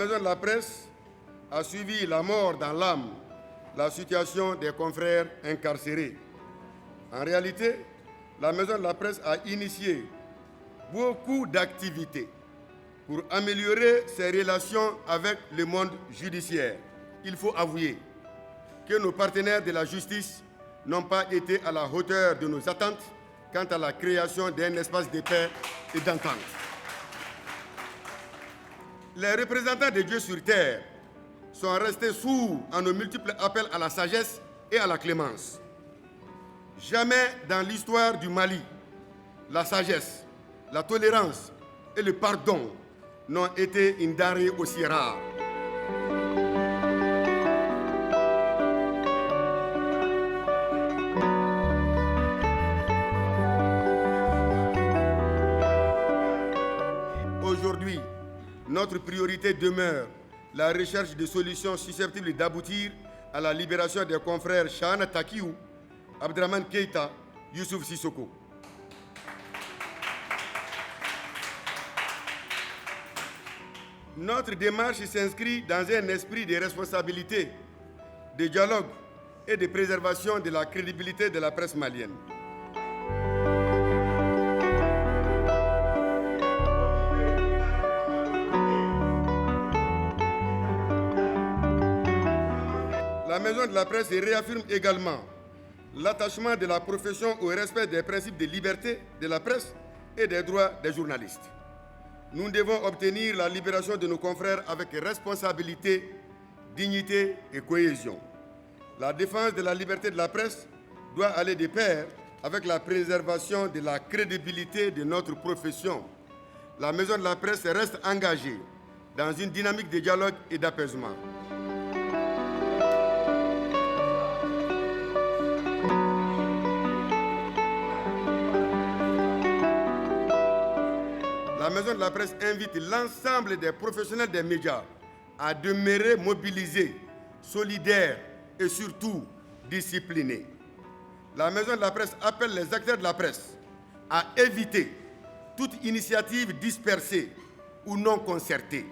maison de la presse a suivi la mort dans l'âme, la situation des confrères incarcérés. En réalité, la maison de la presse a initié beaucoup d'activités pour améliorer ses relations avec le monde judiciaire. Il faut avouer que nos partenaires de la justice n'ont pas été à la hauteur de nos attentes quant à la création d'un espace de paix et d'entente. Les représentants de Dieu sur terre sont restés sourds à nos multiples appels à la sagesse et à la clémence. Jamais dans l'histoire du Mali, la sagesse, la tolérance et le pardon n'ont été une denrée aussi rare. Aujourd'hui, notre priorité demeure la recherche de solutions susceptibles d'aboutir à la libération des confrères Chahana Takiou, Abdraman Keïta, Youssouf Sissoko. Notre démarche s'inscrit dans un esprit de responsabilité, de dialogue et de préservation de la crédibilité de la presse malienne. La maison de la presse réaffirme également l'attachement de la profession au respect des principes de liberté de la presse et des droits des journalistes. Nous devons obtenir la libération de nos confrères avec responsabilité, dignité et cohésion. La défense de la liberté de la presse doit aller de pair avec la préservation de la crédibilité de notre profession. La maison de la presse reste engagée dans une dynamique de dialogue et d'apaisement. La maison de la presse invite l'ensemble des professionnels des médias à demeurer mobilisés, solidaires et surtout disciplinés. La maison de la presse appelle les acteurs de la presse à éviter toute initiative dispersée ou non concertée.